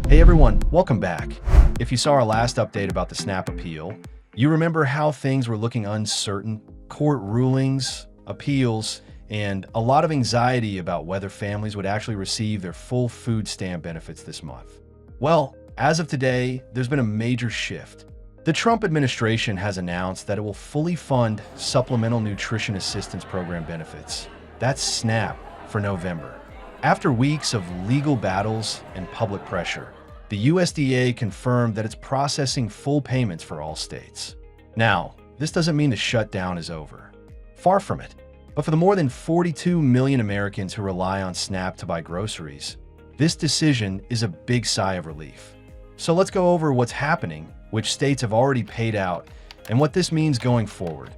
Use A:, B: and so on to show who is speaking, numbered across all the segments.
A: Hey everyone, welcome back. If you saw our last update about the SNAP appeal, you remember how things were looking uncertain, court rulings, appeals, and a lot of anxiety about whether families would actually receive their full food stamp benefits this month. Well, as of today, there's been a major shift. The Trump administration has announced that it will fully fund Supplemental Nutrition Assistance Program benefits. That's SNAP for November. After weeks of legal battles and public pressure, the USDA confirmed that it's processing full payments for all states. Now, this doesn't mean the shutdown is over. Far from it. But for the more than 42 million Americans who rely on SNAP to buy groceries, this decision is a big sigh of relief. So let's go over what's happening, which states have already paid out, and what this means going forward,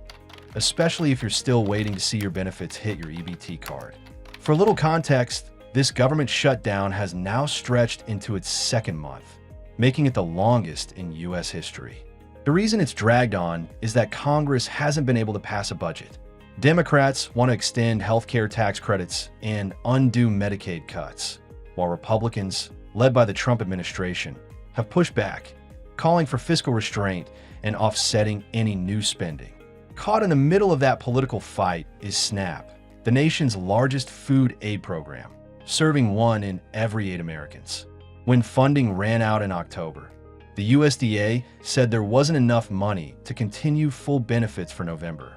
A: especially if you're still waiting to see your benefits hit your EBT card. For a little context, this government shutdown has now stretched into its second month, making it the longest in U.S. history. The reason it's dragged on is that Congress hasn't been able to pass a budget. Democrats want to extend healthcare tax credits and undo Medicaid cuts, while Republicans, led by the Trump administration, have pushed back, calling for fiscal restraint and offsetting any new spending. Caught in the middle of that political fight is SNAP, the nation's largest food aid program, serving 1 in every 8 Americans. When funding ran out in October, the USDA said there wasn't enough money to continue full benefits for November.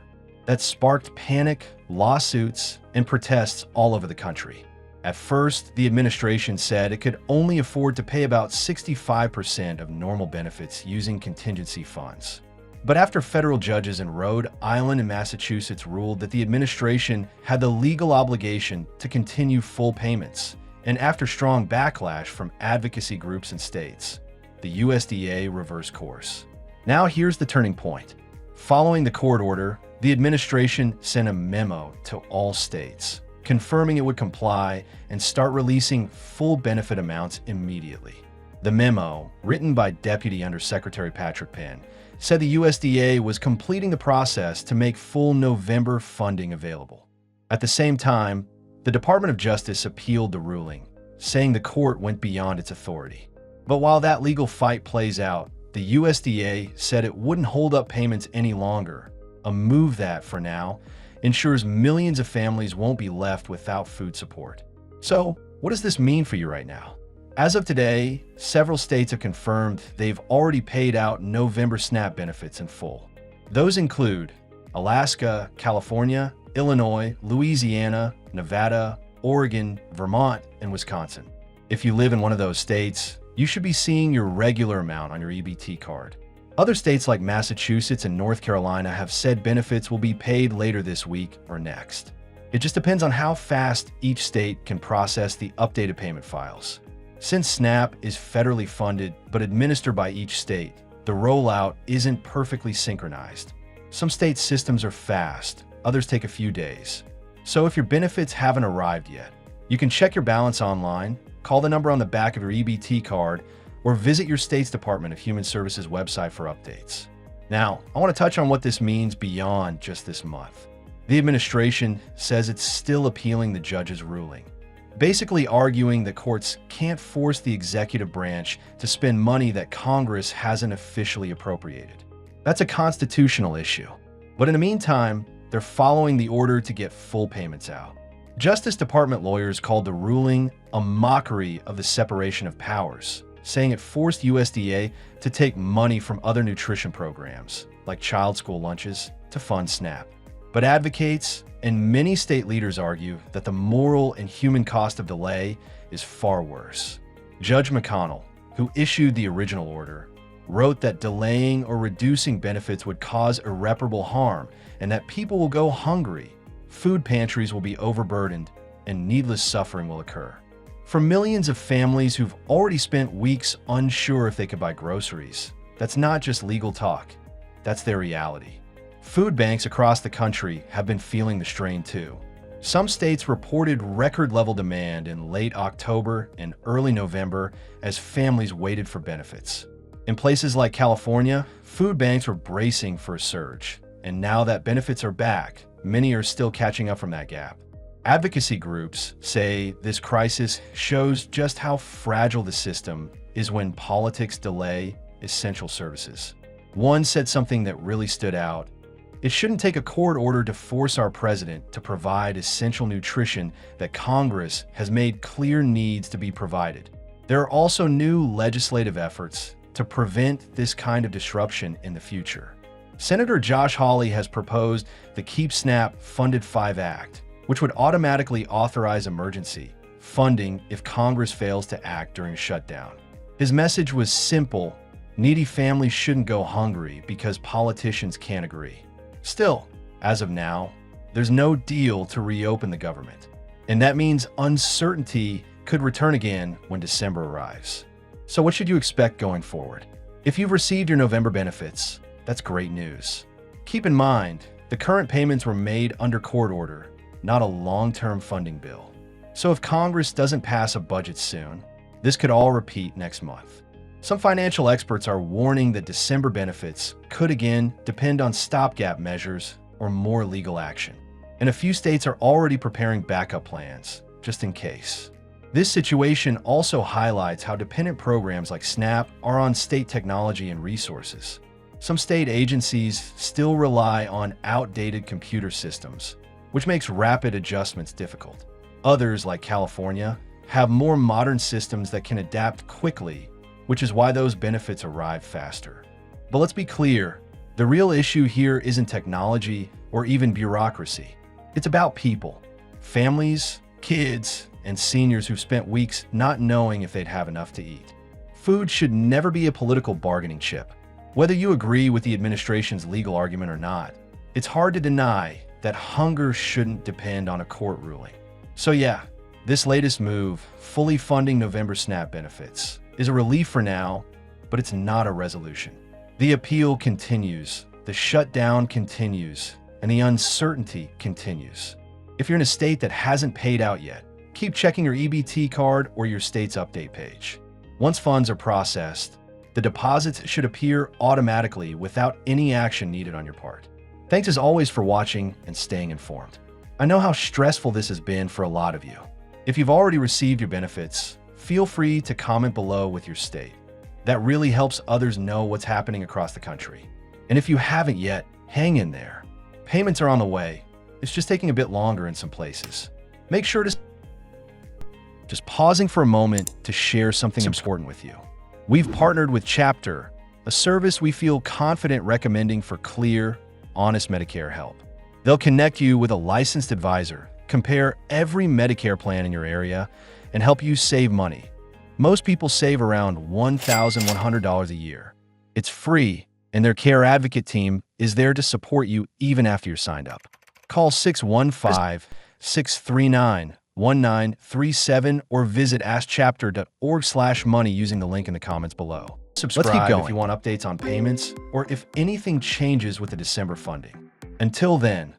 A: That sparked panic, lawsuits, and protests all over the country. At first, the administration said it could only afford to pay about 65% of normal benefits using contingency funds. But after federal judges in Rhode Island and Massachusetts ruled that the administration had the legal obligation to continue full payments, and after strong backlash from advocacy groups and states, the USDA reversed course. Now here's the turning point. Following the court order, the administration sent a memo to all states, confirming it would comply and start releasing full benefit amounts immediately. The memo, written by Deputy Undersecretary Patrick Penn, said the USDA was completing the process to make full November funding available. At the same time, the Department of Justice appealed the ruling, saying the court went beyond its authority. But while that legal fight plays out, the USDA said it wouldn't hold up payments any longer, a move that, for now, ensures millions of families won't be left without food support. So, what does this mean for you right now? As of today, several states have confirmed they've already paid out November SNAP benefits in full. Those include Alaska, California, Illinois, Louisiana, Nevada, Oregon, Vermont, and Wisconsin. If you live in one of those states, you should be seeing your regular amount on your EBT card. Other states like Massachusetts and North Carolina have said benefits will be paid later this week or next. It just depends on how fast each state can process the updated payment files. Since SNAP is federally funded but administered by each state, the rollout isn't perfectly synchronized. Some states' systems are fast, others take a few days. So if your benefits haven't arrived yet, you can check your balance online, call the number on the back of your EBT card, or visit your state's Department of Human Services website for updates. Now, I want to touch on what this means beyond just this month. The administration says it's still appealing the judge's ruling, basically arguing that courts can't force the executive branch to spend money that Congress hasn't officially appropriated. That's a constitutional issue. But in the meantime, they're following the order to get full payments out. Justice Department lawyers called the ruling a mockery of the separation of powers, saying it forced USDA to take money from other nutrition programs, like child school lunches, to fund SNAP. But advocates and many state leaders argue that the moral and human cost of delay is far worse. Judge McConnell, who issued the original order, wrote that delaying or reducing benefits would cause irreparable harm and that people will go hungry, food pantries will be overburdened, and needless suffering will occur. For millions of families who've already spent weeks unsure if they could buy groceries, that's not just legal talk, that's their reality. Food banks across the country have been feeling the strain too. Some states reported record-level demand in late October and early November as families waited for benefits. In places like California, food banks were bracing for a surge, and now that benefits are back, many are still catching up from that gap. Advocacy groups say this crisis shows just how fragile the system is when politics delay essential services. One said something that really stood out. It shouldn't take a court order to force our president to provide essential nutrition that Congress has made clear needs to be provided. There are also new legislative efforts to prevent this kind of disruption in the future. Senator Josh Hawley has proposed the Keep SNAP Funded 5 Act, which would automatically authorize emergency funding if Congress fails to act during a shutdown. His message was simple: needy families shouldn't go hungry because politicians can't agree. Still, as of now, there's no deal to reopen the government, and that means uncertainty could return again when December arrives. So what should you expect going forward? If you've received your November benefits, that's great news. Keep in mind, the current payments were made under court order, not a long-term funding bill. So if Congress doesn't pass a budget soon, this could all repeat next month. Some financial experts are warning that December benefits could again depend on stopgap measures or more legal action. And a few states are already preparing backup plans, just in case. This situation also highlights how dependent programs like SNAP are on state technology and resources. Some state agencies still rely on outdated computer systems, which makes rapid adjustments difficult. Others, like California, have more modern systems that can adapt quickly, which is why those benefits arrive faster. But let's be clear, the real issue here isn't technology or even bureaucracy. It's about people, families, kids, and seniors who've spent weeks not knowing if they'd have enough to eat. Food should never be a political bargaining chip. Whether you agree with the administration's legal argument or not, it's hard to deny that hunger shouldn't depend on a court ruling. So yeah, this latest move, fully funding November SNAP benefits, is a relief for now, but it's not a resolution. The appeal continues, the shutdown continues, and the uncertainty continues. If you're in a state that hasn't paid out yet, keep checking your EBT card or your state's update page. Once funds are processed, the deposits should appear automatically without any action needed on your part. Thanks as always for watching and staying informed. I know how stressful this has been for a lot of you. If you've already received your benefits, feel free to comment below with your state. That really helps others know what's happening across the country. And if you haven't yet, hang in there. Payments are on the way. It's just taking a bit longer in some places. Make sure to just pausing for a moment to share something important with you. We've partnered with Chapter, a service we feel confident recommending for clear, honest Medicare help. They'll connect you with a licensed advisor, compare every Medicare plan in your area, and help you save money. Most people save around $1,100 a year. It's free, and their care advocate team is there to support you even after you're signed up. Call 615-639-1937 or visit askchapter.org/money using the link in the comments below. Subscribe Let's keep going. If you want updates on payments or if anything changes with the December funding. Until then,